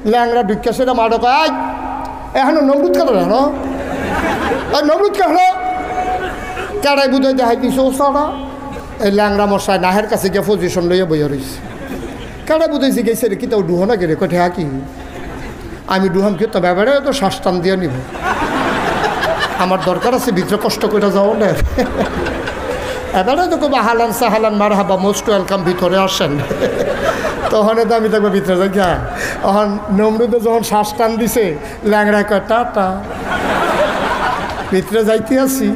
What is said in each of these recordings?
ল্যাংরা ঢুকিয়া সেটা মাড়ো কয় এখন নমরুদ কেন হলো নমরুদ কে হলো কেড়াই বুঝাই দেখাই দিছে ওসারা এই ল্যাংরা মশাই নাহের কাছে গিয়ে পজিশন লইয়া বইয়া রয়েছে কেড়াই বুঝাইছি গেছে রে কি তাও ডুহো না গেলে কঠে কি আমি ডুহাম কি তো ব্যাপারে তো শ্বাস টান দিয়ে নিব আমার দরকার আছে ভিতরে কষ্ট করে যাও না এবারে তো খুব হালান সাহালান মার হাবা মোস্ট ওয়েলকাম ভিতরে আসেন তখন তো আমি দেখবো ভিতরে যাই তখন নমরুদে যখন শ্বাস টান দিছে ল্যাংড়া কয় টাটা ভিতরে যাইতে আসি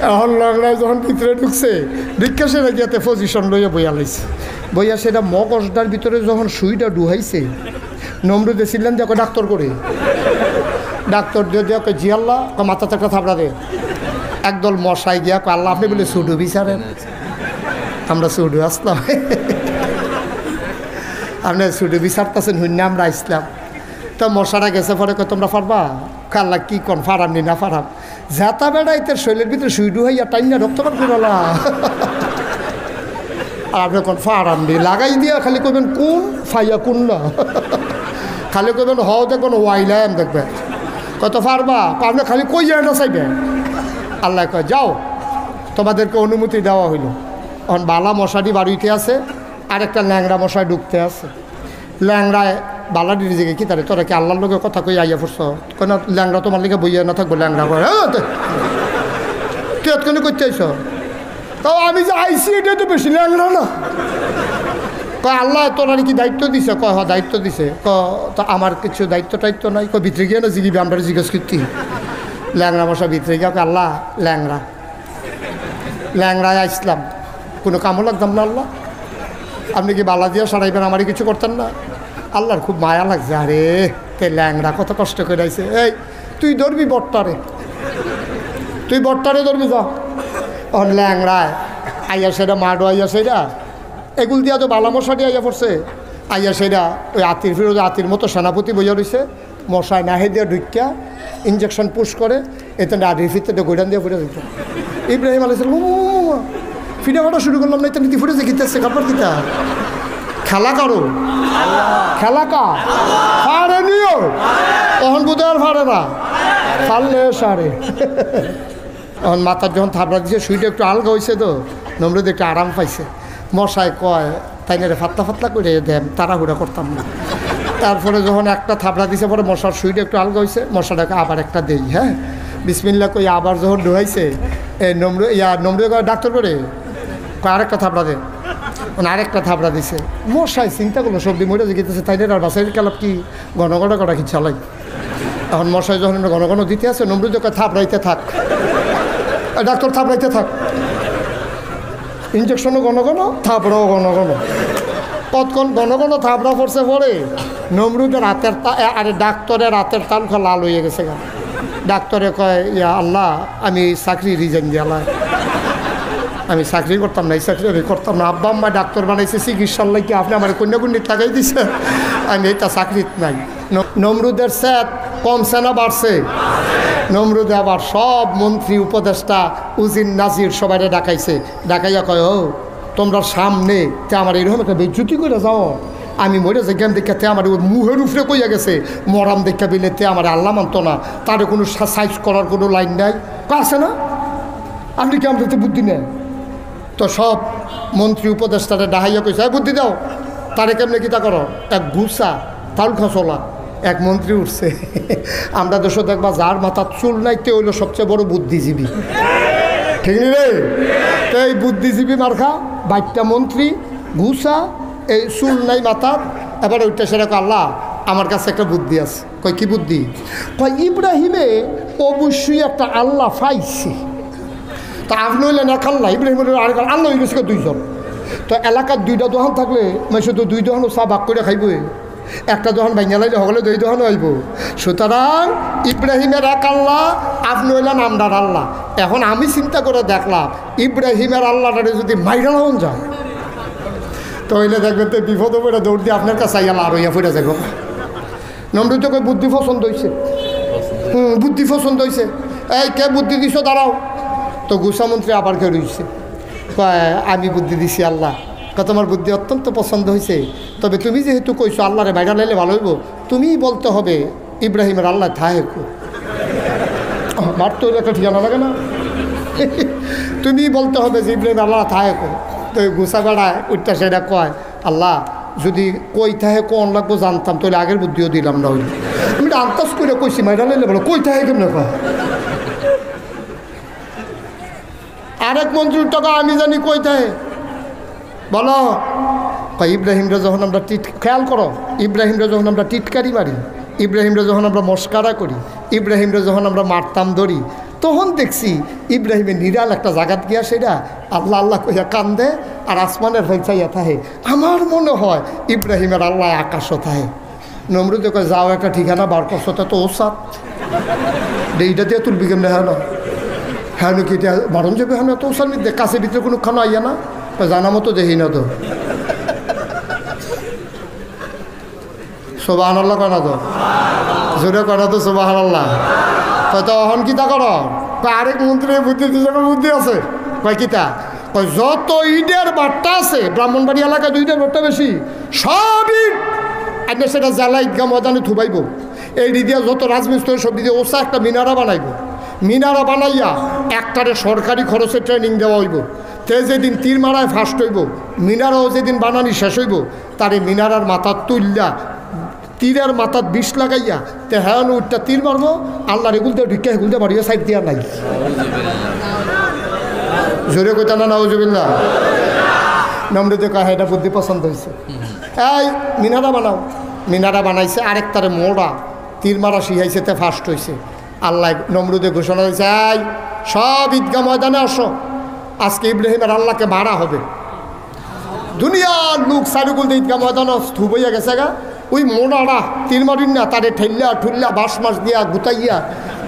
এখন ল্যাংড়ায় যখন ভিতরে ঢুকছে ঢুকে সেটা গিয়াতে পজিশন লইয়া বইয়া লাইছে বইয়া সেটা মগজটার ভিতরে যখন সুইটা ডুহাইছে নমরুদে ছিলেন যে ডাক্তার করে ডাক্তার দিয়ে দিয়ে জি আল্লাহ মাথাতে একটা থাপড়া দে একদল মশাই গিয়া আল্লাহ আপনি বলে সুডু বিচারেন আমরা সুডু আসলাম আপনি সুডু বিচারতেছেন হুন্না আমরা আসলাম তো মশারা গেছে পরে তোমরা পারবা কাল্লা কি কন ফারাম নি না ফারাম যাতা বেড়াইতে শৈলের ভিতরে সুইডু হইয়া টাইনা রক্তপাত করলা আর আপনি কোন ফারাম নি লাগাই দিয়া খালি কবেন কোন ফাইয়া কোন না খালি কবেন হও দেখবেন ওয়াইলাম দেখবে কত পারবা আপনি খালি কই যায় না চাইবে আল্লাহ কয় যাও তোমাদেরকে অনুমতি দেওয়া হইল এখন বালা মশাটি বাড়িতে আছে আর একটা ল্যাংড়া মশাই ঢুকতে আছে ল্যাংড়ায় বালাডির দিকে কি তারে তোরা কি আল্লাহর লোকের কথা কই আইয়া পড়ছ কেন ল্যাংড়া তোমার লিগে বইয়া না থাকবো ল্যাংড়া করে তুই এতক্ষণ করতে আইস তো আমি যে আইসি এটা তো বেশি ল্যাংড়া না কয় আল্লাহ তোরা কি দায়িত্ব দিছে কয় হ দায়িত্ব দিছে তো আমার কিছু দায়িত্ব টাইত্ব নাই কয় ভিতরে গিয়ে না জিগিবি আমরা জিজ্ঞেস করতি ল্যাংড়া মশা ভিতরে গিয়ে আল্লাহ ল্যাংড়ায় আসলাম কোনো কামও লাগতাম না আল্লাহ আপনি কি বালা দিয়ে সারাইবেন আমারই কিছু করতেন না আল্লাহর খুব মায়া লাগছে আরে তে ল্যাংড়া কত কষ্ট করে আইছে এই তুই ধরবি বট্টারে ধরবি যা ল্যাংড়ায় আইয়া সেটা মাডো আইয়া সেটা এগুল দিয়া তো বালা মশাটি আইয়া পড়ছে আইয়া সেটা ওই আতির ফিরোজ আতির মতো সেনাপতি বইয়া রয়েছে মশায় নাহে দিয়ে ঢুকিয়া ইঞ্জেকশন পুশ করে এতে আডির ফিরতে গোডান দিয়ে ফুটে দিত ইব্রাহিম আলাইহিস সালাম ফিরে কাটা শুরু করলাম না এটা নীতি ফুটেছে গীতাছে কাপড় গীতা খেলা কারো খেলা কা ফাড়ে নিও তখন বুধ আর ফাড়ে না ফাড়লে সারে তখন মাথার যখন থাপড়া দিছে সুইটা একটু আলগা হয়েছে তো নমরুদ একটু আরাম পাইছে মশায় কয় তাই না রে ফাতলা করে দেন তাড়াহুড়া করতাম না তারপরে যখন একটা থাপড়া দিছে পরে মশার সুইটা একটু আলগা হয়েছে মশাটাকে আবার একটা দেই হ্যাঁ বিসমিল্লাহ কই আবার যখন ডুহাইছে এই নমরুদ ডাক্তার করে আরেকটা থাপড়া দে আরেকটা থাপড়া দিছে মশাই চিন্তা করলো সবজি মরে গেতেছে তাই আর বাসাইয়ের কালাপ কি ঘন করা কি চালাই এখন মশাই যখন ঘন দিতে আছে নমরুদ থাপড়াইতে থাক ডাক্তার থাপড়াইতে থাক ইঞ্জেকশনও ঘন থাপড়াও ঘন কতক্ষণ ঘন থাপড়া পড়ছে পরে নমরুদের রাতের আরে ডাক্তারের রাতের তাল লাল হয়ে গেছে গা ডাক্তারে কয় ইয়া আল্লাহ আমি চাকরি রিজাইন দিয়ালাই আমি চাকরি করতাম না এই চাকরি আমি করতাম না আব্বা আম্মা ডাক্তার বানাইছে চিকিৎসার লাগে আপনি আমার কন্যাকুণ্ডিত লাগাই দিছে আমি এটা চাকরিত নাই নমরুদের স্যাত কমছে না বাড়ছে নমরুদে আবার সব মন্ত্রী উপদেষ্টা উজির নাজির সবাই ডাকাইয়া কয় ও তোমরা সামনে তে আমার এরকম একটা বেজ্জুতি করে যাও আমি মরে যে জ্ঞান দেখাতে আমার ওই মুহের উপরে কইয়া গেছে মরাম দেখা বিলে তে আমার আল্লাহ মানতো না তার কোনো সাইজ করার কোনো লাইন নাই আছে না আপনি কি আমাদের বুদ্ধি নেন তো সব মন্ত্রী উপদেষ্টারে ডাহাইয়া কইছে বুদ্ধি দাও তারে কেমনে কিতা করো এক গুসা তাল খসলা এক মন্ত্রী উঠছে আমরা দেশও দেখবা যার মাথার চুল নাই তে হইলো সবচেয়ে বড় বুদ্ধিজীবী ঠিক নি রে তো এই বুদ্ধিজীবী মার্খা বাইকটা মন্ত্রী গুসা এই চুল নাই মাথার এবার ওইটা সেরকম আল্লাহ আমার কাছে একটা বুদ্ধি আছে কয় কি বুদ্ধি কয় ইব্রাহিমে অবশ্যই একটা আল্লাহ পাইছে তা আপনি হইলেন এক আল্লাহ ইব্রাহিমের আরেক আল্লাহ হয়ে গেছে দুইজন তো এলাকার দুইটা দোকান থাকলে মানে শুধু দুই দোকানও চা ভাগ করে খাইব একটা দোকান ভাঙা লাইলে সকলে দুই দোকানও আইব সুতরাং ইব্রাহিমের এক আল্লাহ আপনি হইলেন আমরার আল্লাহ এখন আমি চিন্তা করে দেখলাম ইব্রাহিমের আল্লাহটারে যদি মাইরা হন যায় তো হইলে দেখবেন তো বিপদ পড়ে দৌড় দিয়ে আপনার কাছে আইয়া আর হইয়া ফুটে যাব নমরুদ তো বুদ্ধি পছন্দ হয়েছে বুদ্ধি পছন্দ হয়েছে এই কে বুদ্ধি দিছ দাঁড়াও তো গুসামন্ত্রী আবার কেউ রয়েছে আমি বুদ্ধি দিছি আল্লাহ তোমার বুদ্ধি অত্যন্ত পছন্দ হয়েছে, তবে তুমি যেহেতু কইছো আল্লাহরে বাইরা লাইলে ভালো হইব, তুমিই বলতে হবে ইব্রাহিমের আল্লাহ থাহে মার তো একটা ঠিকানা লাগে না তুমি বলতে হবে যে ইব্রাহিম আল্লাহ থাহে তো গুছা বেড়ায় উঠটা সেটা কয় আল্লাহ যদি কই থাহে কোন লাগবো জানতাম তাহলে আগের বুদ্ধিও দিলাম না হইল, আমি আন্তাজ করে কইছি মাইরা লাইলে বলো কই থাহে কেমন কয়। আরেক মন্ত্রীর টাকা আমি জানি কই থাহে বলো, ইব্রাহিমরা যখন আমরা খেয়াল করো, ইব্রাহিমরা যখন আমরা টিটকারি মারি, ইব্রাহিমরা যখন আমরা মস্কারা করি, ইব্রাহিমরা যখন আমরা মারতাম ধরি, তখন দেখছি ইব্রাহিমের নিরাল একটা জায়গাত গিয়া সেটা আল্লাহ আল্লাহ কইয়া কান্দে আর আসমানের চাইয়া থাহে। আমার মনে হয় ইব্রাহিমের আল্লাহ আকাশও থাহে। নমরুদে কয় যাও একটা ঠিকানা বার করছো তা তো ওসাদ এইটা দিয়ে তুলবি কেমনে হ্যাঁ না হ্যাঁ নাকি এটা বারণ যাবে হ্যাঁ না তো ওসার মধ্যে কাছের ভিতরে কোনো খানা আইয়া না জানা মতো দেখি না তো সুবহানাল্লাহ কয় না তো জোরে কয় না তো সুবহানাল্লাহ। তো অহন কিতা কর আরেক মন্ত্রীর বুদ্ধি দুজনের বুদ্ধি আছে কয় কিতা কয় যত ইটের বাট্টা আছে ব্রাহ্মণবাড়ি এলাকায় দুইটার বাট্টা বেশি সব ইট আগে সেটা জ্বালা ঈদগাহ ময়দানে থুবাইব, এই দিয়া যত রাজমিস্ত্রি সব দিয়ে ওসা একটা মিনারা বানাইব, মিনারা বানাইয়া একটারে সরকারি খরচে ট্রেনিং দেওয়া হইব, তে যেদিন তীর মারায় ফার্স্ট হইব মিনারাও যেদিন বানানি শেষ হইব তার এই মিনারার মাথা তুললা তীরের মাথাত বিষ লাগাইয়া তে হ্যাঁ উঠটা তীর মারবো আল্লাহ রেগুলতে ঢুকে হেগুলতে বাড়িয়ে সাইড দিয়া নাই জোরে কইতা না নাউজুবিল্লাহ। নমরুদে কয় এটা বুদ্ধি পছন্দ হয়েছে, এই মিনারা বানাও, মিনারা বানাইছে আরেকটারে মোড়া তীর মারা শিখাইছে তে ফার্স্ট হয়েছে। আল্লাহ নমরুদে ঘোষণা দিয়েছে এই সব ঈদগাহ ময়দানে আসো, আজকে ইব্রাহিমের আল্লাহকে মারা হবে। দুনিয়ার লোক সাইডগুলো ঈদগাহ ময়দানে স্থূপ হইয়া গেছে গা, ওই মোড়ারা তীর মারিন না তারে ঠেললা ঠুল্লা বাঁশ মাস দিয়া গুতাইয়া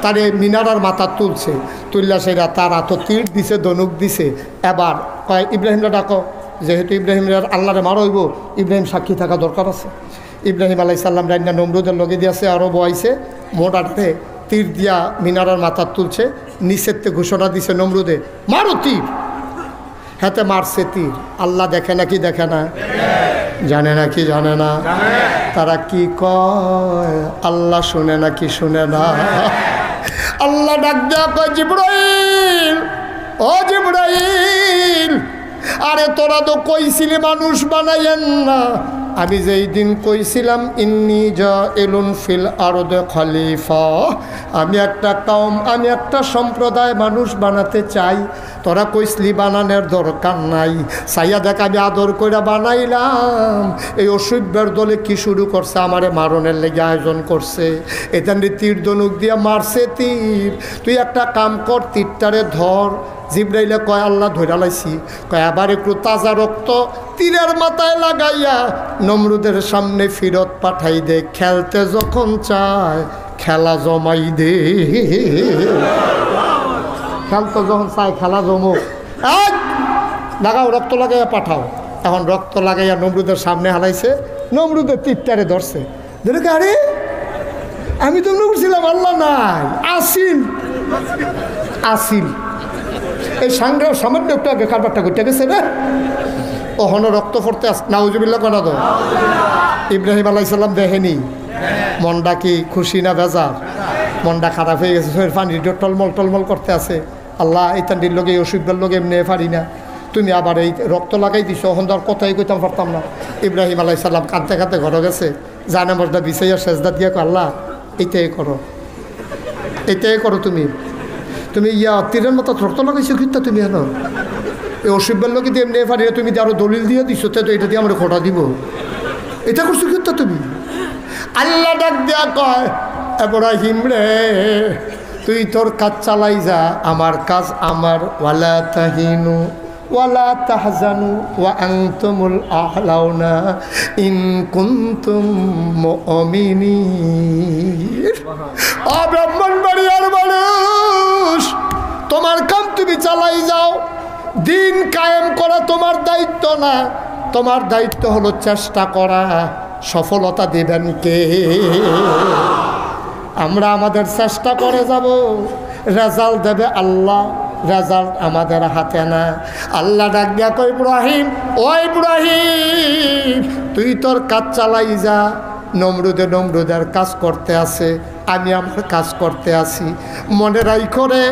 তারে মিনারার মাথা তুলছে, তুললা সেটা তার হাত তীর দিছে ধনুক দিছে। এবার কয় ইব্রাহিমরা ডাকো, যেহেতু ইব্রাহিমের আল্লাহরে মারা হইব ইব্রাহিম সাক্ষী থাকা দরকার আছে। ইব্রাহিম আলাইহিস সালাম রান্না নমরুদের লগে দিয়েছে আরও বয়াইছে, মোড়াতে তীর দিয়া মিনারার মাথা তুলছে, নিষেধতে ঘোষণা দিছে নমরুদে মারো তীর, হাতে মারছে তীর। আল্লাহ দেখে নাকি দেখে না, জানে নাকি জানে না, তারা কি কয় আল্লাহ শুনে নাকি শুনে না। আল্লাহ ডাক দেয়া কয় জিবরাইল, ও জিবরাইল, আরে তোরা তো কইছিলি মানুষ বানাইয়েন না, আমি যেই দিন কইছিলাম ইন্নী জাইলুন ফিল আরদে খলিফা, আমি একটা কওম আমি একটা সম্প্রদায় মানুষ বানাতে চাই, তোরা কইসলি বানানোর দরকার নাই, সাইয়া দেখ আমি আদর করে বানাইলাম। এই অসভ্যের দলে কি শুরু করছে, আমারে মারণের লেগে আয়োজন করছে, এখানে তীর ধনুক দিয়ে মারছে তীর, তুই একটা কাম কর তীরটারে ধর। জিবরাইলে কয় আল্লাহ ধইরা লাইছি, কয় আবার একটু তাজা রক্ত তীরের মাথায় লাগাইয়া নমরুদের সামনে ফিরত পাঠাই দে, খেলতে যখন চায় খেলা জমাই দে, খেলতে যখন চায় খেলা জমো লাগাও, রক্ত লাগাইয়া পাঠাও। এখন রক্ত লাগাইয়া নমরুদের সামনে হালাইছে, নমরুদের তীরটারে ধরছে, ধরে আরে আমি তো নমরুছিলাম আল্লাহ নাই আসিল আসিল, এই সাংগ্রাম সামান্য একটু আগে কারবারটা করতে গেছে না, ওহনো রক্ত পড়তে আস নাউজুবিল্লাহ কেন তো। ইব্রাহিম আলাইহিস সালাম দেখেনি মনটা কি খুশি না বেজার, মনটা খারাপ হয়ে গেছে, শরীর পানি টলমল টলমল করতে আছে। আল্লাহ এই তান্ডির লোকে অসুখের লোকে এমনি পারি না, তুমি আবার এই রক্ত লাগাই দিছো, ওখান তো আর কথাই কইতাম পারতাম না। ইব্রাহিম আলাইহিস সালাম কাঁদতে কাঁদতে ঘরে গেছে, জানে মজদা বিছাইয়া সেজদা দিয়া আল্লাহ এইটাই করো, এইটাই করো, তুমি তুমি ইয়া তীরের মতো রক্ত লাগাইছো কিন্তু তুমি হেন এই অসুখের লোকে দিয়ে এমনি পারি না, তুমি আরো দলিল দিয়ে দিছো, তো এটা দিয়ে আমরা খোটা দিব, এটা করছো কিন্তু তুমি। আল্লাহ ডাক দেয়া কয় ইব্রাহিম রে তুই তোর কাজ চালাই যা, আমার কাজ আমার, ওয়ালা তাহিনু ওয়ালা তাহজানু ওয়া আনতুমুল আ'লাউনা ইন কুনতুম মুমিনিন। ও ব্রাহ্মণবাড়িয়ার মানুষ, তোমার কাম তুমি চালাই যাও, দিন কায়েম করা তোমার দায়িত্ব না, তোমার দায়িত্ব হলো চেষ্টা করা, সফলতা দেবেন কে? আমরা আমাদের চেষ্টা করে যাব, রেজাল্ট দেবে আল্লাহ। রেজাল্ট আমাদের হাতে না। আল্লাহ ডাক দিয়া কই ইব্রাহিম, ও ইব্রাহিম তুই তোর কাজ চালাই যা। নমরুদের কাজ করতে আছে, আমি আমার কাজ করতে আছি। মনে রাখো রে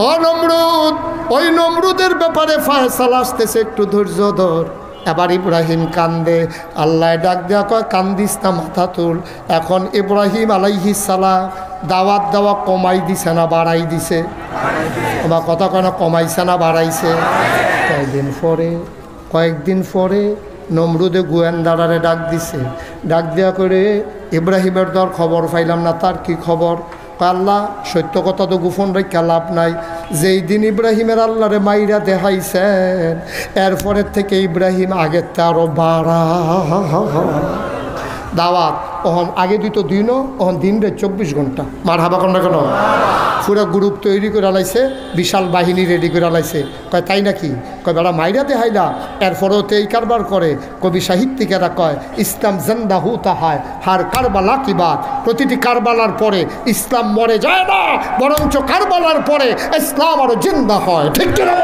ও নমরুদ, ওই নমরুদের ব্যাপারে ফয়সালা আসতেছে, একটু ধৈর্য ধর। এবার ইব্রাহিম কান্দে। আল্লাহ ডাক দেওয়া কয় কান্দিস না, মাথা তুল। এখন ইব্রাহিম আলাইহিস সালাম দাওয়াত দেওয়া কমাই দিছে না বাড়াই দিছে? আমার কথা কেন কমাইছে না বাড়াইছে? কয়েকদিন পরে নমরুদে গোয়েন্দারারে ডাক দিছে। ডাক দেওয়া করে ইব্রাহিমের দর খবর পাইলাম না, তার কি খবর? আল্লাহ সত্য কথা তো গোপন রেখা লাভ নাই। যেই দিন ইব্রাহিমের আল্লাহরে মাইরা দেখাইছেন, এরপরের থেকে ইব্রাহিম আগের তে আরো বাড়া দাওয়াত। ওহন আগে দিত দিনও, ওহন দিন রে 24 ঘন্টা। মার হাবা কন্যা কেন? পুরো গ্রুপ তৈরি করে লাইছে, বিশাল বাহিনী রেডি করে লাইছে। কয় তাই নাকি? কয় বেড়া মাইরা দেখাইলা, এরপরেও তো এই কারবার করে। কবি সাহিত্যিকেরা কয় ইসলাম জিন্দা হুতা হয় হার কারবালা কি বাত। প্রতিটি কারবালার পরে ইসলাম মরে যায় না, বরঞ্চ কারবালার পরে ইসলাম আরো জিন্দা হয়। ঠিক কিনা?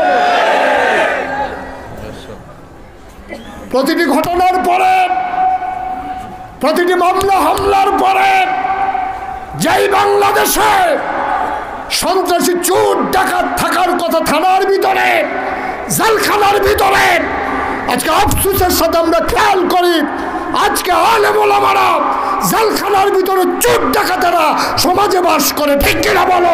প্রতিটি ঘটনার পরে, প্রতিটি মামলা হামলার পরে, যেই বাংলাদেশে সন্ত্রাসী চোর ডাকাত থাকার কথা থানার ভিতরে, জেলখানার ভিতরে, আজকে আফসোসের সাথে আমরা খেয়াল করি আজকে আলেম ওলামারা জেলখানার ভিতরে চোর ডাকাতেরা সমাজে বাস করে। ঠিক কিনা বলো?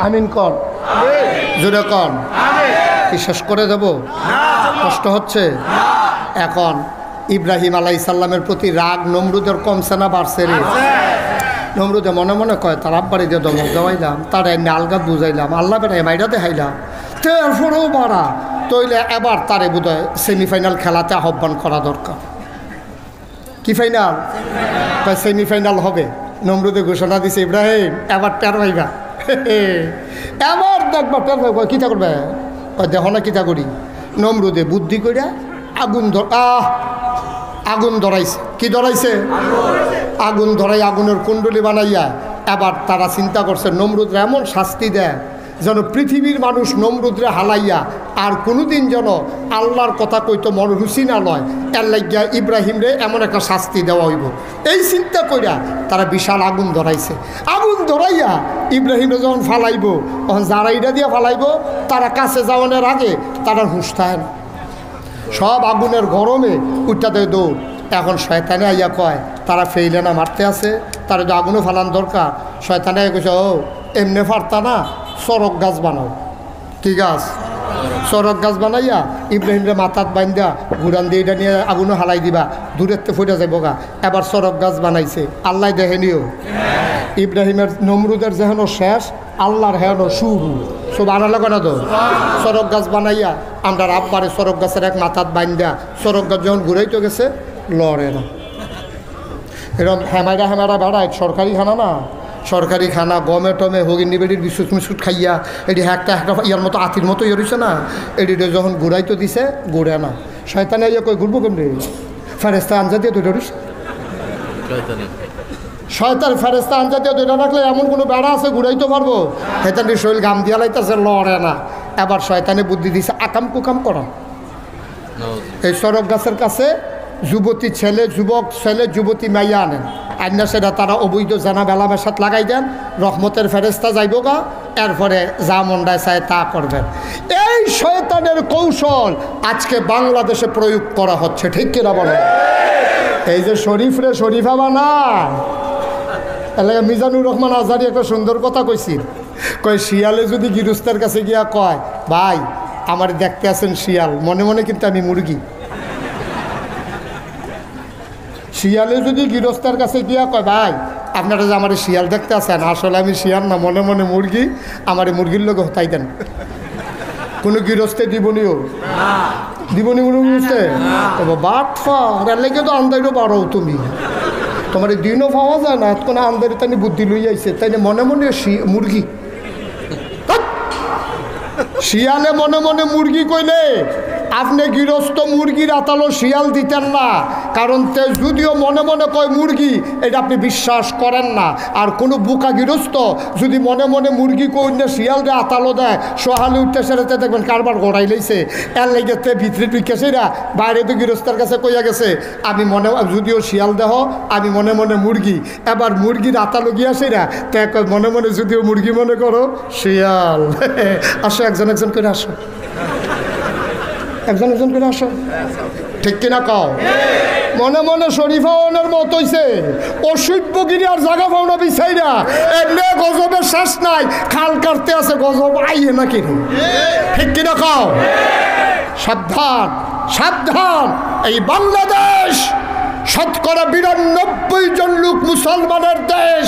আমিন কর, জোরে কর। কি শেষ করে দেব? কষ্ট হচ্ছে? এখন ইব্রাহিম আলাইহিস সালামের প্রতি রাগ নমরুদের কমছে না বাড়ছে রে? নমরুদে মনে মনে কয় তার আব্বারে দিয়ে দমক দেওয়াইলাম, তার এমনি আলগাত বুঝাইলাম, আল্লাহ বেড়াই মাইরা দেখাইলাম, তারপরেও বাড়া তইলে এবার তারে বোধহয় সেমিফাইনাল খেলাতে আহ্বান করা দরকার। কি ফাইনাল? সেমিফাইনাল হবে। নমরুদে ঘোষণা দিছে ইব্রাহিম এবার টের পাইবা, এবার দেখবা টের পাইবা। কিতা করবে? দেখো না কিতা করি। নমরুদে বুদ্ধি কইরা আগুন ধরাইছে। কি ধরাইছে? আগুন ধরাই আগুনের কুণ্ডলি বানাইয়া এবার তারা চিন্তা করছে নমরুদরে এমন শাস্তি দেয় যেন পৃথিবীর মানুষ নমরুদরে হালাইয়া আর কোনোদিন যেন আল্লাহর কথা কইতো মনরুচি না লয়। এর লাগিয়া ইব্রাহিমরে এমন একটা শাস্তি দেওয়া হইব, এই চিন্তা কইরা তারা বিশাল আগুন ধরাইছে। আগুন ধরাইয়া ইব্রাহিমরে যখন ফালাইব, তখন যারা ইটা দিয়ে ফালাইব তারা কাছে যাওয়ানোর আগে তারা হুঁশ থাকে না, সব আগুনের গরমে উঠটা দেয় দৌড়। এখন শয়তানে আইয়া কয় তারা ফেইলে না মারতে আছে, তারা যদি আগুনও ফালান দরকার। শয়তানে আইয়া কইছে ও এমনি ফারতা না, চরক গাছ বানাও। কি গাছ? চরক গাছ বানাইয়া ইব্রাহিমরে মাথাত বাইন্দা ঘুরান দিয়ে এটা নিয়ে আগুনও হালাই দিবা, দূরের তে ফুটে যাবো গা। এবার চরক গাছ বানাইছে, আল্লাহ দেখেনিও। ইব্রাহিমের নমরুদের যেহেন শেষ, আল্লাহর হেন শুরু। সব আনালে কেন তো? চরক গাছ বানাইয়া আমরা আব্বারে চরক গাছের এক মাথাত বাইন্দা চরক গাছ যখন ঘুরাইতে গেছে লড়ে না। এরকম হেমারা বেড়ায় সরকারি খানা না, সরকারি খানা গমে টমে হগিনি বেড়ির বিস্কুট মিস্কুট খাইয়া এটি একটা ইয়ার মতো আতির মতো ইয়ে রয়েছে না, এটিতে যখন ঘুরাইতে দিছে ঘুরে না। শয়তানে ইয়ে কই ঘুরবো কেমনি? ফেরেস্তা আনজা দিয়ে দুইটা রয়েছে, শয়তান ফেরেস্তা আনজা দিয়ে দুইটা রাখলে এমন কোনো বেড়া আছে ঘুরাইতে পারবো? হেতানি শরীর গাম দিয়া লাইতেছে, লড়ে না। এবার শয়তানে বুদ্ধি দিছে আকাম কুকাম করা। এই সরক গাছের কাছে যুবতী ছেলে, যুবক ছেলে, যুবতী মাইয়া আনেন, আইনা সেটা তারা অবৈধ জানা বেলামের সাথে লাগাই দেন, রহমতের ফেরেস্তা যাইব গা, এরপরে যা মন্ডায় চায় তা করবেন। এই শয়তানের কৌশল আজকে বাংলাদেশে প্রয়োগ করা হচ্ছে। ঠিক কিনা বলো? এই যে শরীফ রে শরীফা বানা এলাকা মিজানুর রহমান আজহারি একটা সুন্দর কথা কইছিল, কয় শিয়ালে যদি গৃহস্থের কাছে গিয়া কয় ভাই আমার দেখতে আছেন শিয়াল, মনে মনে কিন্তু আমি মুরগি। শিয়ালে যদি গৃহস্থের কাছে গিয়া কয় ভাই আপনারা যে আমার শিয়াল দেখতে আছেন, আসলে আমি শিয়াল না, মনে মনে মুরগি, আমার মুরগির লোক হতাই দেন। কোনো গৃহস্থে দিবনিও দিবনি মনে বুঝতে বাট লেগে তো আন্দাইরও বাড়ো তুমি। তোমার এই দিনও পাওয়া যায় না, কোনো আন্দারি তাই বুদ্ধি লই আইছে, তাই মনে মনে মুরগি, শিয়ালে মনে মনে মুরগি কইলে আপনি গৃহস্থ মুরগির আতালো শিয়াল দিতেন না, কারণ তে যদিও মনে মনে কয় মুরগি, এটা আপনি বিশ্বাস করেন না। আর কোনো বুকা গৃহস্থ যদি মনে মনে মুরগি কইলে শিয়ালরে আতালো দেয়, সহালে উঠতে সেরেতে দেখবেন কারবার গড়াই লইছে, এর লেগেতে ভিতরে ঢুকেছে না, বাইরে তো গৃহস্থের কাছে কইয়া গেছে আমি মনে যদিও শিয়াল দেহ আমি মনে মনে মুরগি, এবার মুরগির আতালো গিয়াছে না, তে মনে মনে যদিও মুরগি মনে করো শিয়াল। আসো একজন একজন করে আসো, একজন একজন করে আসো, ঠিক কিনা কও? মনে মনে শরীফাওয়ানের মত হইছে, অসভ্যগিরি আর জাগা পাওনা বিছাই না, এমনি গজবের শেষ নাই, খাল কাটতে আছে গজব আইয়ে নাকি, ঠিক কিনা কও? সাবধান সাবধান, এই বাংলাদেশ শতকরা 92 জন লোক মুসলমানের দেশ,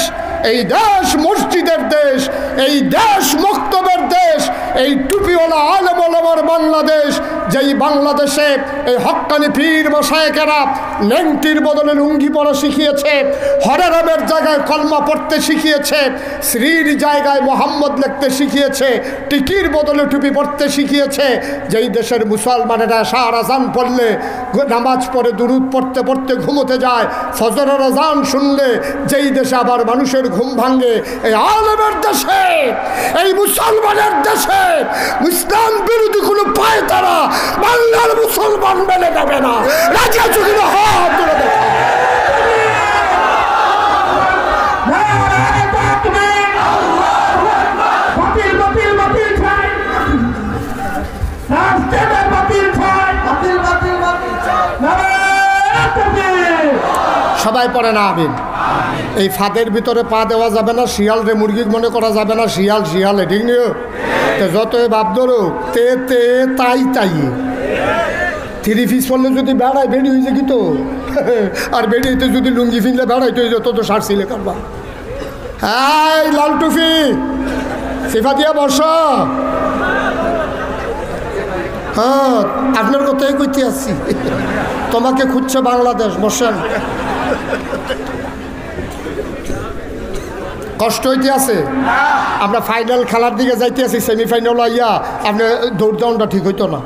এই দেশ মসজিদের দেশ, এই দেশ মক্তবের দেশ, এই টুপিওয়ালা আলেম ওলামার বাংলাদেশ, যেই বাংলাদেশে এই হক্কানি পীর মশায়েকেরা লেংটির বদলে লুঙ্গি পরা শিখিয়েছে, হরেরামের জায়গায় কলমা পড়তে শিখিয়েছে, শ্রীর জায়গায় মোহাম্মদ লিখতে শিখিয়েছে, টিকির বদলে টুপি পড়তে শিখিয়েছে, যেই দেশের মুসলমানেরা সারা আজান পড়লে নামাজ পড়ে দুরুদ পড়তে পড়তে ঘুমোতে যায়, ফজরের আজান শুনলে যেই দেশে আবার মানুষের ঘুম ভাঙে, এই আলেমের দেশে, এই মুসলমানের দেশে ইসলাম বিরোধী কোনো পায় তারা বাংলার মুসলমান মেনে যাবে না। রাজা চুকির হাত তুলে দেখা, সবাই পড়ে না আমিন। এই ফাঁদের ভিতরে পা দেওয়া যাবে না, শিয়াল রে মুরগি মনে করা যাবে না, শিয়াল শিয়াল ঠিক নিও, যতই ভাব ধরো তে তে তাই তাই, 3 পিস পড়লে যদি বেড়ায় বেড়ি হয়েছে কি তো, আর বেড়িতে যদি লুঙ্গি ফিনলে বেড়াইতে হয়ে যেত তো সারছিলে কারবা। হ্যাঁ লাল টুপি সিফা দিয়া বর্ষা, হ্যাঁ আপনার কথাই কইতে আসছি, তোমাকে খুঁজছে বাংলাদেশ, বসেন। কষ্ট হইতে আছে, আমরা ফাইনাল খেলার দিকে যাইতে আছি, সেমিফাইনাল আইয়া আপনি দৌড়দাউনটা ঠিক হইতো না,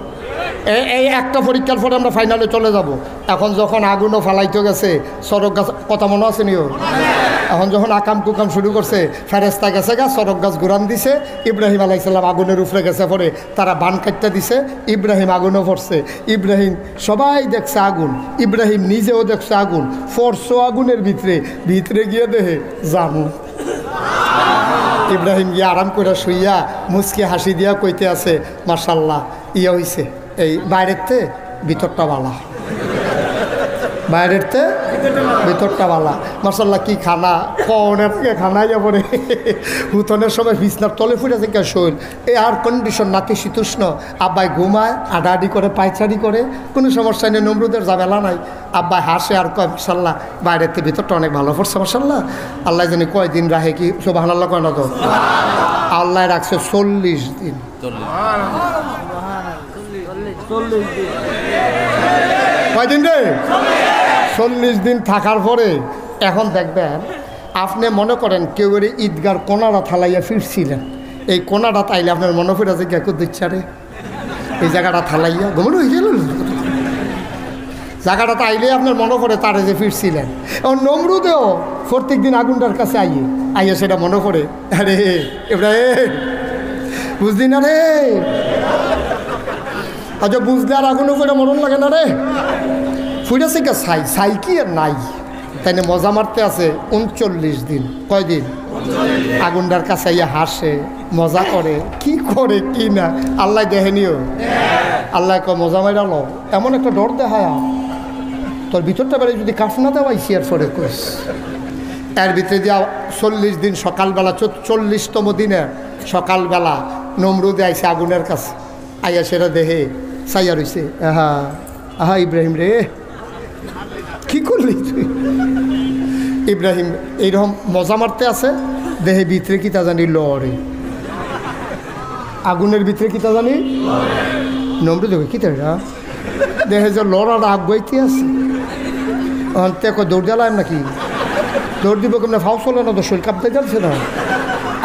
এই একটা পরীক্ষার পরে আমরা ফাইনালে চলে যাব। এখন যখন আগুনও ফালাইতে গেছে, সড়ক গাছ কথা মনে আছে নিও, এখন যখন আকাম কুকাম শুরু করছে, ফেরেস্তা গেছে গা, সড়ক গাছ ঘুরান দিছে, ইব্রাহিম আলাইসাল্লাম আগুনের উপরে গেছে, পরে তারা বান কাটতে দিছে, ইব্রাহিম আগুনও পড়ছে, ইব্রাহিম সবাই দেখছে আগুন, ইব্রাহিম নিজেও দেখছে আগুন, ফরছো আগুনের ভিতরে, ভিতরে গিয়ে দেহে জানু, ইব্রাহিম গিয়ে আরাম করে শুইয়া মুচকি হাসি দিয়া কইতে আছে মাশাল্লাহ, ইয়ে হইছে, এই বাইরের তে ভিতরটা বালা, বাইরের তে ভিতরটা বালা, মাশাল্লাহ কি খানা, কনের থেকে খানাই যাবরে, হুতনের সময় বিছনার তলে ফুটেছে কে শৈল, এই এয়ার কন্ডিশন নাতি শীতুষ্ণ, আব্বাই ঘুমায় আডাআডি করে পায়চারি করে, কোনো সমস্যা নেই, নমরুদের ঝামেলা নাই, আব্বাই হাসে আর কয় মাশাল্লাহ বাইরের থেকে ভিতরটা অনেক ভালো পড়ছে মাশাল্লাহ, আল্লাহ জানি কয়দিন রাখে, কি সুবহানাল্লাহ কয় না তো, আল্লাহ রাখছে 40 দিন, কয়দিন রে 40 দিন থাকার পরে এখন দেখবেন, আপনি মনে করেন কেউ এর ঈদগার কোনাটা থালাইয়া ফিরছিলেন, এই কোনাটা তাইলে আপনার মনে পড়ে আছে কে দিচ্ছে রে, এই জায়গাটা থালাইয়া ঘুমন হয়ে গেল, জায়গাটা তাইলে আপনার মনে পড়ে তারে যে ফিরছিলেন। এখন নমরুদেও প্রত্যেক দিন আগুনটার কাছে আইয়ে সেটা মনে পড়ে, আরে এবার বুঝলি না রে, আচ্ছা বুঝলে আর আগুন উপরে মরণ লাগে না রে, ফুটেছে কে ছাই কি আর নাই, তাই না মজা মারতে আছে 39 দিন, কয়দিন আগুনটার কাছে ইয়ে হাসে মজা করে, কি করে কি না আল্লাহ দেখেনিও, আল্লাহ কয় মজা মাইরালো, এমন একটা ডর দেখায় তোর ভিতরটা বেড়ে যদি কাফ না দেওয়াই শিয়ার ফরে কইস, এর ভিতরে দিয়া 40 দিন সকালবেলা 40তম দিনে সকালবেলা নমরুদে আইসে আগুনের কাছে, আইয়া সেটা দেহে সাইয়া রইছে, আহা আহা ইব্রাহিম রে কি করলি তুই, ইব্রাহিম এইরকম মজা মারতে আছে, দেহে ভিতরে কিতা জানি লড়ে, আগুনের ভিতরে কিতা জানি নমরুদ দেখে কিতা দেহে যে লড়াটা আগ বইতে আছে, দেখো দৌড় জ্বালাম নাকি, দৌড় দিব কেমন ফাও চলে না তো শরীর কাঁপতে যাচ্ছে না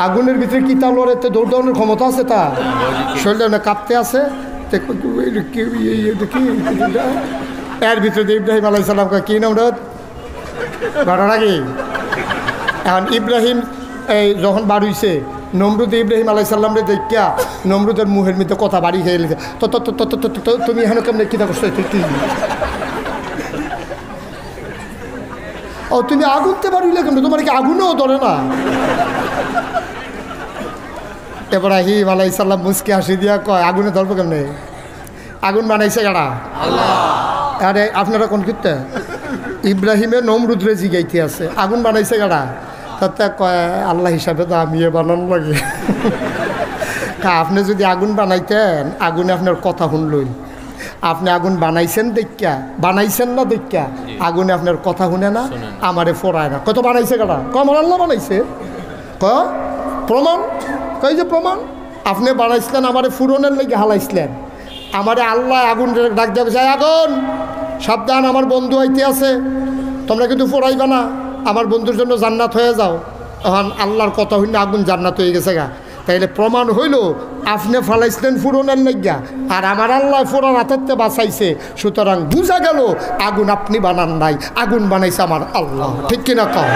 আগুনের ভিতরে কি তা লড়াইতে দৌড় দেওয়ানোর ক্ষমতা আছে তা শরীরটা না কাঁপতে আছে এর ভিতরে ইব্রাহিম আলাইহিস সালাম কি নাম ঘটনা কি এখন ইব্রাহিম এই যখন বাড়িছে নমরুদ ইব্রাহিম আলাইহিস সালাম রে দেখিয়া নমরুদের মুহের মধ্যে কথা বাড়ি খেয়ে গেছে তো তুমি এখানে কেমন কিতা করছো কি ও তুমি আগুনতে পারিলে কেন তোমার কি আগুনও ধরে না ইব্রাহিম আলাইহিস সালাম মুস্কি হাসি দিয়া কয় আগুনে ধরবো কেমনে আগুন বানাইছে কারা আল্লাহ আরে আপনারা কোন কীর্তে ইব্রাহিমের নমরুদরে জিগাইতে আছে আগুন বানাইছে কারা তাতে কয় আল্লাহ হিসাবে তো আমি বানানো লাগে আপনি যদি আগুন বানাইতেন আগুনে আপনার কথা শুনলই আপনি আগুন বানাইছেন দেখা বানাইছেন না দেখা আগুনে আপনার কথা শুনে না আমারে ফোড়ায় না কত বানাইছে কারা আমার আল্লাহ বানাইছে প্রমাণ কই যে প্রমাণ আপনি বানাইছিলেন আমারে ফুরনের লেগে হালাইছিলেন আমারে আল্লাহ আগুন ডাক দেবে চাই আগুন সাবধান আমার বন্ধু আইতে আছে তোমরা কিন্তু ফোড়াইবা না আমার বন্ধুর জন্য জান্নাত হয়ে যাও এখন আল্লাহর কথা হইলে আগুন জান্নাত হয়ে গেছে গা তাইলে প্রমাণ হইল আপনি ফালাইছিলেন ফুরনের লেগা আর আমার আল্লাহ ফোড়ার হাতেরতে বাঁচাইছে সুতরাং বুঝা গেল আগুন আপনি বানান নাই আগুন বানাইছে আমার আল্লাহ ঠিক কিনা কও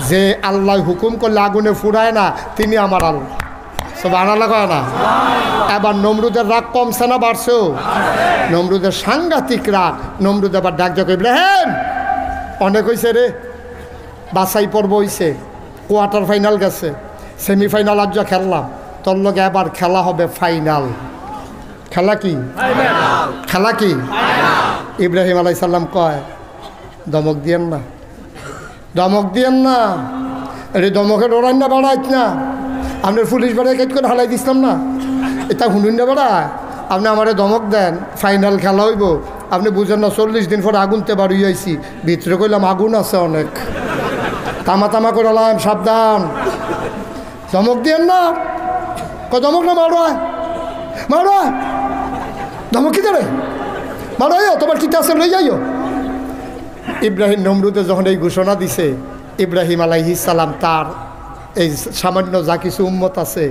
যে আল্লাহ হুকুম করলে আগুনে ফুরায় না তিনি আমার আল্লাহ সব আনালা কয় না এবার নমরুদের রাগ কমছে না বাড়ছেও নমরুদের সাংঘাতিক রাগ নমরুদ আবার ডাক যাক ইব্রাহিম অনেক হয়েছে রে বাছাই পর্ব হয়েছে কোয়ার্টার ফাইনাল গেছে সেমিফাইনাল আজ খেললাম তোর লগে এবার খেলা হবে ফাইনাল খেলা কি খেলা কি ইব্রাহিম আলাইহিস সালাম কয় ধমক দিয়েন না ধমক দিয়েন না এটা ধমকে ডরাই না বাড়াইত না আপনার পুলিশ বাড়াই কেট করে হালাই দিছিলাম না এটা শুনুন না বাড়ায় আপনি আমারে ধমক দেন ফাইনাল খেলা হইব আপনি বুঝেন না 40 দিন পরে আগুনতে বাড়ি আইছি ভিতরে কইলাম আগুন আছে অনেক তামা তামা করলাম সাবধান ধমক দিয়েন না ধমক না মারো ধমক কি দেবে মারো তোমার কিতা আছে লই যাইও ইব্রাহিম নমরুদে যখন এই ঘোষণা দিছে ইব্রাহিম আলাইহিস সালাম তার এই সামান্য যা কিছু উম্মত আছে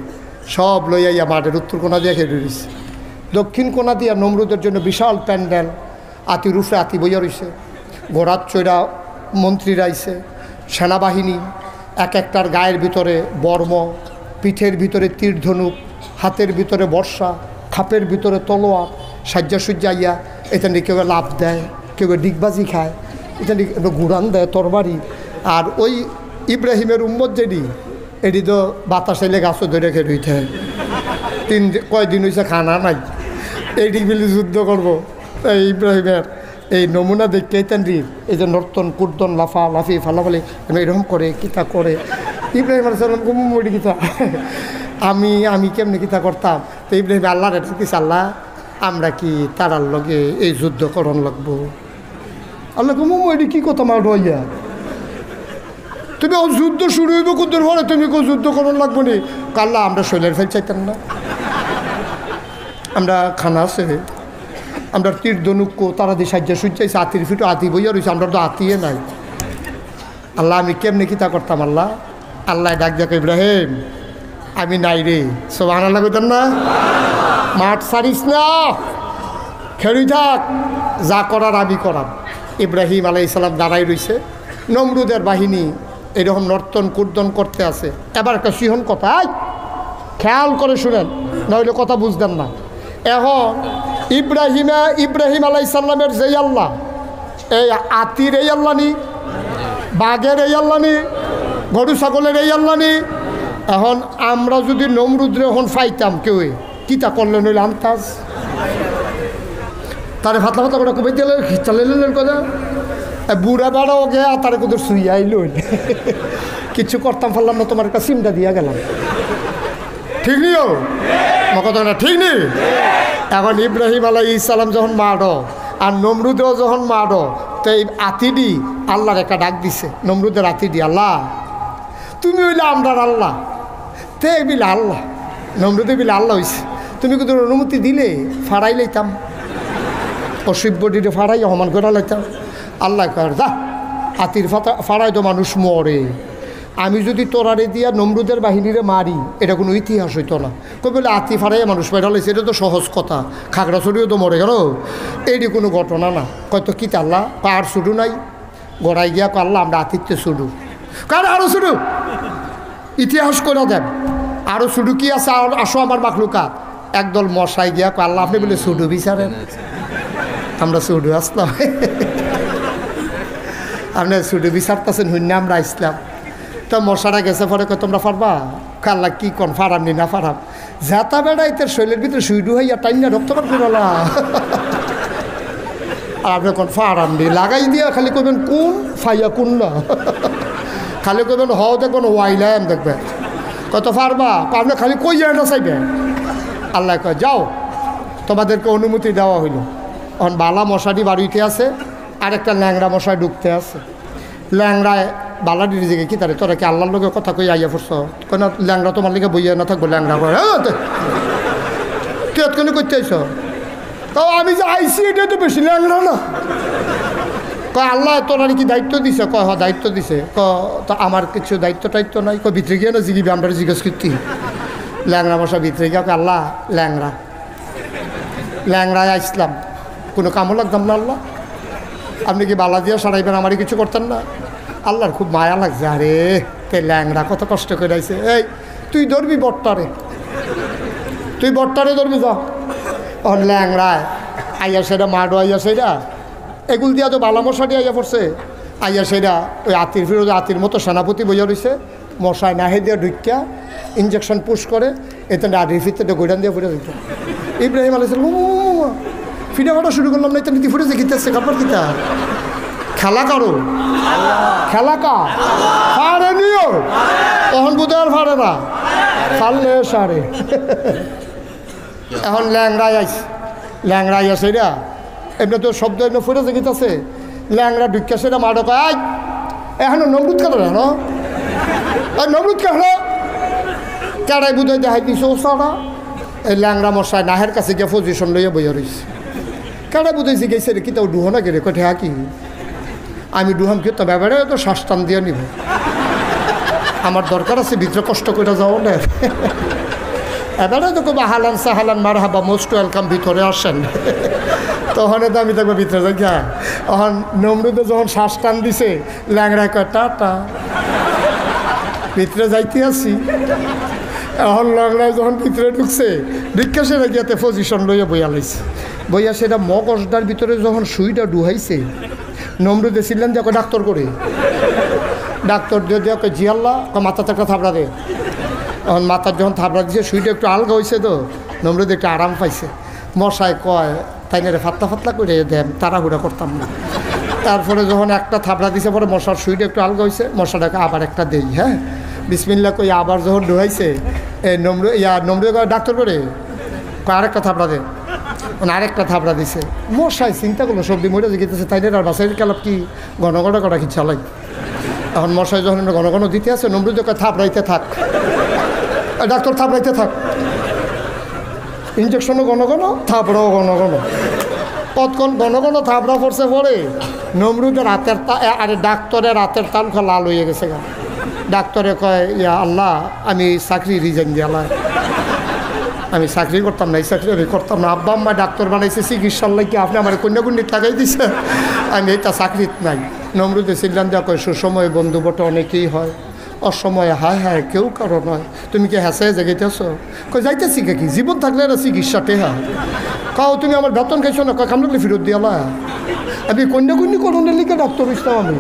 সব লইয়া মাঠের উত্তর কোনা দিয়ে খেয়ে রয়েছে দক্ষিণ কোনা দিয়া নমরুদের জন্য বিশাল প্যান্ডেল আতি রুফে আতি বইয়া রয়েছে ঘোড়ার চৈরা মন্ত্রীরা আইছে সেনাবাহিনী এক একটার গায়ের ভিতরে বর্ম পিঠের ভিতরে তীর ধনুক হাতের ভিতরে বর্ষা খাপের ভিতরে তলোয়ার সাজ্জা সুজ্জাইয়া এখানে কেউ লাভ দেয় কেউ ডিগবাজি খায় এখানে ঘুরান দেয় তরবারি আর ওই ইব্রাহিমের উম্মত যেটি এটি তো বাতাস এলে গাছও ধরে খেয়ে রইতে কয়দিন হয়েছে খানা নাই এইটি মিলে যুদ্ধ করবো এই ইব্রাহিমের এই নমুনা দেখতে তেনরির এই যে নর্তন কুর্তন লাফি ফালাফালি এরকম করে কিতা করে ইব্রাহিম আলাইহিস কুমুমুড়ি কিতা আমি কেমনি কিতা করতাম তো ইব্রাহিম আল্লাহর এটা কিছু আল্লাহ আমরা কি তারার লগে এই যুদ্ধ করণ লাগবো আল্লাহ কুমুমুড়ি কী কথা মার হইয়া তুমি যুদ্ধ শুরু হইব কুদ্দুর পরে তুমি কেউ যুদ্ধ করণ লাগবো নি কাল্লা আমরা শৈলের ফেল চাইতাম না আমরা খানা আছে আমরা তীর ধনুক্য তারা দিয়ে সাজ্জা সুজ্জাইছে আতির ফিটো আতি বইয়া রয়েছে আমরা তো আতিয়ে নাই আল্লাহ আমি কেমনি কিতা করতাম আল্লাহ ডাক যাক ইব্রাহিম আমি নাই রে সব আনাল্লাহ কইতেন না মাঠ সারিস না খেলি থাক যা করার আমি করাম ইব্রাহিম আলাইহিস সালাম দাঁড়াই রয়েছে নমরুদের বাহিনী এরকম নর্তন কুর্দন করতে আছে এবার একটা সিহন কথা খেয়াল করে শুনেন নইলে কথা বুঝতেন না এখন ইব্রাহিম আলাইহিস সালামের যেই আল্লাহ এই আতির এই আল্লাহ নি বাঘের এই আল্লাহ নি গরু ছাগলের এই আল্লাহ নি এখন আমরা যদি নমরুদ্রে এখন ফাইতাম কেউ কিতা করলেন নইলে আন্তাজ তারে ফাতলা ফাতলা করে কবে দিলে চালাইলেন কথা বুড়া বাড়াও গে তারে কোথাও শুয়ে আইল কিছু করতাম পারলাম না তোমার একটা সিমটা দিয়া গেলাম ঠিক নিও কথা না ঠিক নেই এখন ইব্রাহিম আলাইহিস সালাম যখন মারো আর নমরুদেও যখন মারো তো এই আতিডি আল্লাহর একটা ডাক দিছে নমরুদের আতিডি আল্লাহ তুমি হইলে আমরার আল্লাহ তে বিলে আল্লাহ নমরুদে বিলে আল্লাহ হইছে তুমি কিন্তু অনুমতি দিলে ফাড়াই লাইতাম অসভ্যটিরে ফাড়াই অমান করে লাইতাম আল্লাহ কর যা আতির ফাড়ায় তো মানুষ মরে, আমি যদি তোরারে দিয়া নমরুদের বাহিনীরে মারি এটা কোনো ইতিহাস হইতো না। কই বলে আতি ফাড়াইয়া মানুষ মেরা লাইছে, এটা তো সহজ কথা, খাগড়াছড়িও তো মরে গেল, এইটি কোনো ঘটনা না। কয়তো কি আল্লাহ আর ছুটু নাই, গড়াই গিয়া আল্লাহ আমরা আতিথ্যে ছুটু, কার আরও ছুটু ইতিহাস করে দেন, আরও ছুটু কি আছে, আসো আমার মাখলুকা। একদল মশাই গিয়া আল্লাহ আপনি বলে ছুটু বিচারেন, আমরা ছুটু আসলাম, আপনি ছুটু বিচারতেছেন হইনা আমরা আসলাম। তো মশারা গেছে পরে কয় তোমরা পারবা, কাল্লা কি কন ফারাম নি না ফারাম, জেতা বেড়াইতে শৈলের ভিতরে সুইডু হইয়া টাইনা রক্ত পার করলা, আর আপনি কোন ফারাম নি লাগাই দিয়া খালি কইবেন কোন ফাইয়া কোন না, খালি কইবেন হও দেখবেন ওয়াইলাম দেখবে কত পারবা, আপনি খালি কইয়া না চাইবেন। আল্লাহ কয় যাও তোমাদেরকে অনুমতি দেওয়া হইল। এখন বালা মশাটি বাড়িতে আছে, আর একটা ল্যাংড়া মশাই ঢুকতে আছে। ল্যাংড়ায় বালাডির দিকে কি তারে তোরা কি আল্লাহর লোকের কথা কই আইয়া পড়ছ, কেন ল্যাংড়া তোমার লিগে বইয়া না থাকবো, ল্যাংড়া করে তুই এতক্ষণ করতে আইস, তাও আমি যে আইসি এটা তো বেশি ল্যাংড়া না। কয় আল্লাহ তোরা কি দায়িত্ব দিছে, কয় হ দায়িত্ব দিছে, তো আমার কিছু দায়িত্ব টাইত্ব নাই, কয় ভিতরে গিয়ে না জিগিবি আমরা জিজ্ঞেস করতি। ল্যাংড়া মশা ভিতরে গিয়ে আল্লাহ ল্যাংড়া ল্যাংড়ায় আসলাম, কোনো কামও লাগতাম না আল্লাহ, আপনি কি বালা দিয়া সারাইবেন, আমারই কিছু করতেন না। আল্লাহর খুব মায়া লাগছে, আরে তে ল্যাংড়া কত কষ্ট করে আইছে, এই তুই ধরবি বট্টারে, তুই বট্টারে ধরবি যা। ওর ল্যাংড়ায় আইয়া সেটা মাডো আইয়া সেটা এগুল দিয়া তো বালা মশাটি আইয়া পড়ছে, আইয়া সেটা ওই আতির ফিরোজ আতির মতো সেনাপতি বইয়া রয়েছে, মশায় নাহে দিয়া ঢুকিয়া ইঞ্জেকশন পুশ করে এতে আডির ফিরতে গোডান দিয়ে ফুটে দিত। ইব্রাহিম আলাইহিস ফিরে কাটা শুরু করলাম না, এটা নীতি ফুটেছে গীতাছে কাপড় গীতা খেলা কারো খেলা কা ফাড়ে নিও, তখন বুধবার ফাড়ে না ফাড়লে সারে। এখন ল্যাংড়াই আইস, ল্যাংড়াই আছে এটা এমনি তো শব্দ এমনি ফুটেছে গীতাছে, ল্যাংড়া ঢুকিয়া সেটা মাডো কয় এখন নমরুদ কেন না নমরুদ কেন কেড়াই বুধই দেখাই দিছে ও সারা। এই ল্যাংড়া মশাই নাহের কাছে গিয়ে পজিশন লইয়া বইয়া রয়েছে, কেড়াই বুঝেছি গেছে রে কি তাও ডুহো না গেলে কঠে কি আমি ডুহাম কি তো ব্যাপারে তো শ্বাস টান দিয়ে নিব, আমার দরকার আছে ভিতরে কষ্ট করে যাও না, এবারে তো কবা হালান সাহালান মার হাবা মোস্ট ওয়েলকাম ভিতরে আসেন, তখন তো আমি দেখবো ভিতরে যাই গা। তখন নমরুদে যখন শ্বাস টান দিছে ল্যাংড়া কয় টাটা ভিতরে যাইতে আসি। এখন ল্যাংড়ায় যখন ভিতরে ঢুকছে ঢুকে সেটা গিয়াতে পজিশন লইয়া বইয়া লাইছে, বইয়া সেটা মগজটার ভিতরে যখন সুইটা ডুহাইছে নমরুদে ছিলেন যে ডাক্তার করে, ডাক্তার দিয়ে দেওয়া জি আল্লাহ মাথাতে একটা থাবড়া দে। এখন মাথার যখন থাবড়া দিছে সুইটা একটু আলগা হয়েছে তো নমরুদ একটু আরাম পাইছে। মশায় কয় তাই না রে ফাতলা ফাতলা করে দেন, তাড়াহুড়া করতাম না। তারপরে যখন একটা থাবড়া দিছে পরে মশার সুইটা একটু আলগা হয়েছে, মশাটাকে আবার একটা দেই, হ্যাঁ বিসমিল্লা কই আবার যখন ডুহাইছে এই নমরুদ ডাক্তার করে কয় আরেকটা থাবড়া দে, মানে আরেকটা থাবড়া দিছে। মশাই চিন্তা করলো সবজি মরে গেতেছে তাই না, আর বাসায় কালাপ কি ঘন ঘন করা কি চালাই। এখন মশাই যখন ঘন ঘন দিতে আছে নমরুদ থাবড়াইতে থাক, ডাক্তার থাবড়াইতে থাক, ইঞ্জেকশনও ঘন ঘন থাবড়াও ঘন ঘন, কতক্ষণ ঘন ঘন থাবড়া পড়ছে পরে নমরুদের রাতের আরে ডাক্তারের রাতের তালখা লাল হয়ে গেছে গা। ডাক্তারে কয় ইয়া আল্লাহ আমি চাকরি রিজাইন দিয়ালা, আমি চাকরি করতাম না, এই চাকরি আমি করতাম না, আব্বা আম্মা ডাক্তার বানাইছে চিকিৎসার লাগে আপনি আমার কন্যাকুণ্ডিত লাগাই দিছে, আমি এটা চাকরিত নাই। নমরুদে ছিলাম যা কয় সুসময় বন্ধু বটে অনেকেই হয়, অসময়ে হায় হায় কেউ কারো নয়, তুমি কি হেসে জেগেতেছ কয় যাইতেছি কি জীবন থাকলে না চিকিৎসাতে হয়, কাও তুমি আমার বেতন খাইছো না, কয় কামড়ালে ফেরত দিয়ালা, আমি কন্যাকুণ্ডি করণের লিখে ডাক্তার হইতাম আমি।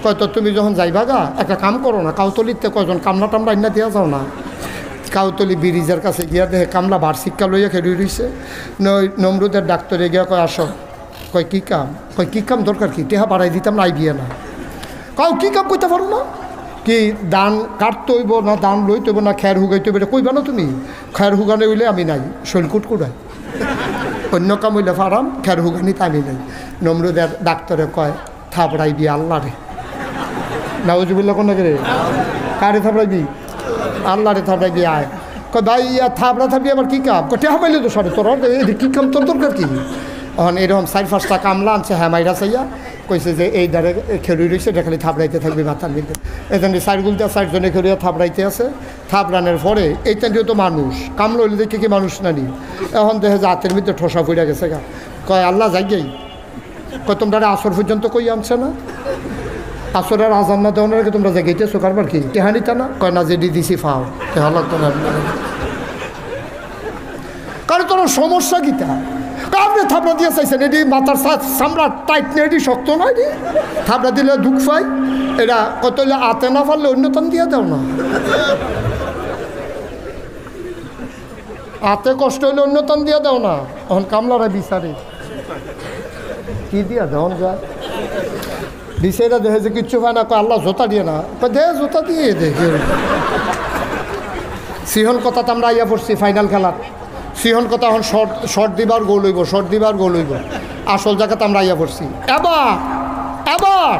কয় তো তুমি যখন যাইবা গা একটা কাম করো না, কাউতলিতে কয়জন কামলা টামলা আইনা দিয়া যাও না, কাউতলি ব্রিজের কাছে গিয়া দেখে কামলা বার শিক্ষা লইয়া খেলি রইছে। নমরুদের ডাক্তারে গিয়া কয় আসো, কয় কী কাম, কয় কী কাম দরকার কি টেহা বাড়াই দিতাম না আইবিয়ে না, কাউ কী কাম করতে পারো না, কি দান কাটতে হইব না দান লইতে হইব না খের হুগাইতে হইব এটা কইবা না তুমি, খের হুগানে হইলে আমি নাই শৈলকুট কুড়াই, অন্য কাম হইলে ফারাম খের হুগানিতে আমি নাই। নমরুদের ডাক্তারে কয় থাবড়াইবি আল্লাহ রে, নাউজুবিল্লাহ কোন রে কারে থাবড়াইবি আল্লাহ রে থাবড়াইবি আয়। কয় ভাই থাবড়া থাবড়ি আবার কী কাম, কয় টেহা পাইলে তো সরে তোর কী কাম তোর দরকার কি। এখন এরকম 4-5টা কামলা আনছে হ্যাঁ মাইরা চাইয়া কইছে যে এই দ্বারে খেলুই রয়েছে, এটা খালি থাপড়াইতে থাকবে মাথার মধ্যে। এখানে সাইডগুলতে 4 জনে খেলুয়া থাপড়াইতে আছে। থাপড়ানোর পরে এইটাটিও তো মানুষ, কামলো হইলে দেখে কি মানুষ না নি, এখন দেখে যে হাতের মধ্যে ঠোসা ফুড়া গেছে গা। কয় আল্লাহ যাইগেই, কয় তোমরা আসর পর্যন্ত কই আনছে না, আসরের আজান না দেওয়ার আগে তোমরা জায়গাইতেছো কারবার কি টেহানিতা না? কয় না, যে দিছি ফাও টেহা লাগতো না। কারণ তোর সমস্যা গীতা আপনি থাপড়া দিয়ে চাইছেন, এটি মাথার চামড়া টাইট নেই, এটি শক্ত নয়, এটি থাপড়া দিলে দুঃখ পাই। এটা কত হলে আতে না পারলে অন্যতম দিয়ে দাও না, আতে কষ্ট হইলে অন্যতম দিয়ে দাও না। এখন কামলারা বিচারে কি দিয়া দেওয়া যায়, বিচারা দেখে যে কিচ্ছু পায় না, আল্লাহ জোতা দিয়ে না, দে জোতা দিয়ে দেখে। সিহন কথা তো আমরা আইয়া পড়ছি ফাইনাল খেলার, সিহন কথা এখন শর্ট দিবার গোল হইব, শর্ট দিবার গোল হইব, আসল জায়গাতে আমরা আইয়া পড়ছি। এবার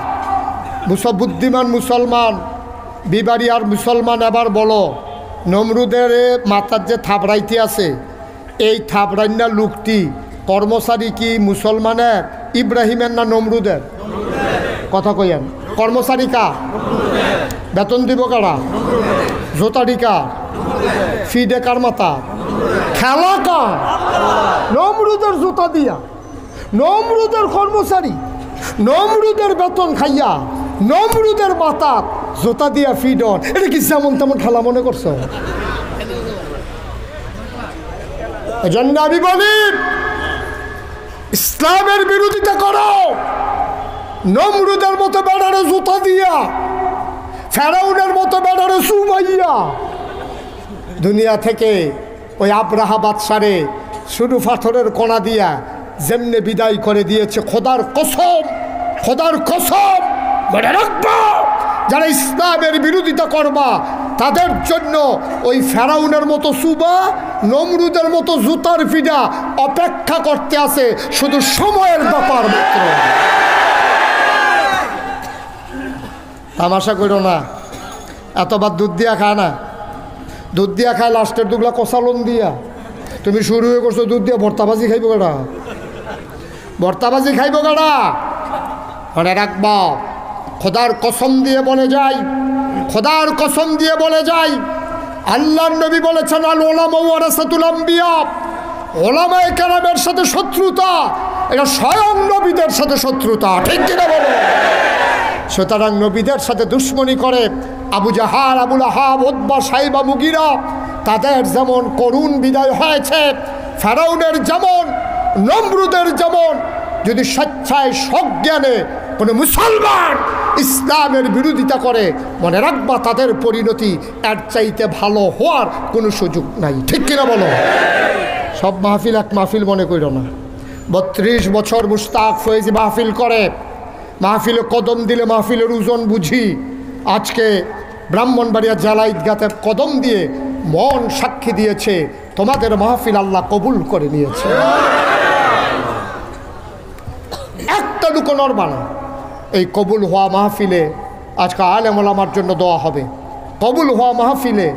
বুদ্ধিমান মুসলমান বিবারিয়ার মুসলমান এবার বলো, নমরুদের মাথার যে থাপড়াইতে আছে, এই থাপড়াইনা লোকটি কর্মচারী কি মুসলমানের ইব্রাহিমের না নমরুদের? কথা কইয়েন, কর্মচারী কা? বেতন দিব কারা? জোতাডি কা? ফিডে কার মাথা? খেলা কা? নমরুদের জুতা দিয়া, নমরুদের কর্মচারী, নমরুদের বেতন খাইয়া, নমরুদের মাথা জুতা দিয়া ফিডন। এটা কি যেমন তেমন খেলা মনে করছো? এজন্য আমি বলি ইসলামের বিরোধিতা করো, নমরুদের মতো বেড়ারে জুতা দিয়া, ফেরাউনের মতো বেড়ারে সুমাইয়া দুনিয়া থেকে ওই আব্রাহা বাদশারে শুধু পাথরের কোনা দিয়া যেমনে বিদায় করে দিয়েছে। খোদার কসম, খোদার কসম মনে রাখবা, যারা ইসলামের বিরোধিতা করবা তাদের জন্য ওই ফেরাউনের মতো সুবা, নমরুদের মতো জুতার ফিডা অপেক্ষা করতে আছে, শুধু সময়ের ব্যাপার মাত্র। তামাশা করো না, এতবার দুধ দিয়া খায় না, দুধ দিয়া খায় লাস্টের দুগলা কষালন দিয়া। তুমি শুরু হয়ে করছো দুধ দিয়া, ভর্তাবাজি খাইব গাড়া, ভর্তাবাজি খাইব গাড়া। মনে রাখবা, খোদার কসম দিয়ে বলে যাই, খোদার কসম দিয়ে বলে যাই, আল্লাহর নবী বলেছেন আল উলামা ওয়ারাসাতুল আম্বিয়া, ওলামায়ে কেরামের সাথে শত্রুতা এটা স্বয়ং নবীদের সাথে শত্রুতা, ঠিক কিনা বলো? সুতরাং নবীদের সাথে দুশ্মনী করে আবু জাহাল, আবুল আহাব, উতবা, সাইবা, মুগিরা, তাদের যেমন করুণ বিদায় হয়েছে, ফেরাউনের যেমন, নমরুদের যেমন, যদি স্বেচ্ছায় সজ্ঞানে কোনো মুসলমান ইসলামের বিরোধিতা করে, মনে রাখবা তাদের পরিণতি এর চাইতে ভালো হওয়ার কোনো সুযোগ নাই, ঠিক কিনা বলো? সব মাহফিল এক মাহফিল মনে করো না। 32 বছর মুশতাক ফয়েজি মাহফিল করে, মাহফিলে কদম দিলে মাহফিলের ওজন বুঝি। আজকে ব্রাহ্মণবাড়িয়া জেলা ঈদগাতে কদম দিয়ে মন সাক্ষী দিয়েছে তোমাদের মাহফিল আল্লাহ কবুল করে নিয়েছে। একটা লুকো নরবানা, এই কবুল হওয়া মাহফিলে আজকে আলেম ওলামার জন্য দোয়া হবে। কবুল হওয়া মাহফিলে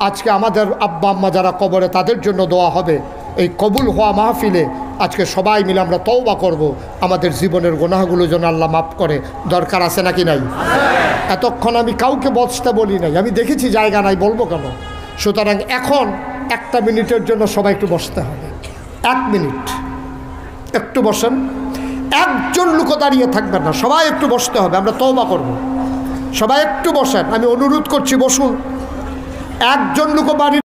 আজকে আমাদের আব্বা আম্মা যারা কবরে তাদের জন্য দোয়া হবে। এই কবুল হওয়া মাহফিলে আজকে সবাই মিলে আমরা তওবা করব, আমাদের জীবনের গুনাহগুলো যেন আল্লাহ মাফ করে। দরকার আছে নাকি নাই? এতক্ষণ আমি কাউকে বসতে বলি নাই, আমি দেখেছি জায়গা নাই, বলবো কেন? সুতরাং এখন 1 মিনিটের জন্য সবাই একটু বসতে হবে। 1 মিনিট একটু বসেন, একজন লোক দাঁড়িয়ে থাকবেন না, সবাই একটু বসতে হবে, আমরা তওবা করব। সবাই একটু বসেন, আমি অনুরোধ করছি বসুন। একজন লোক বাড়ি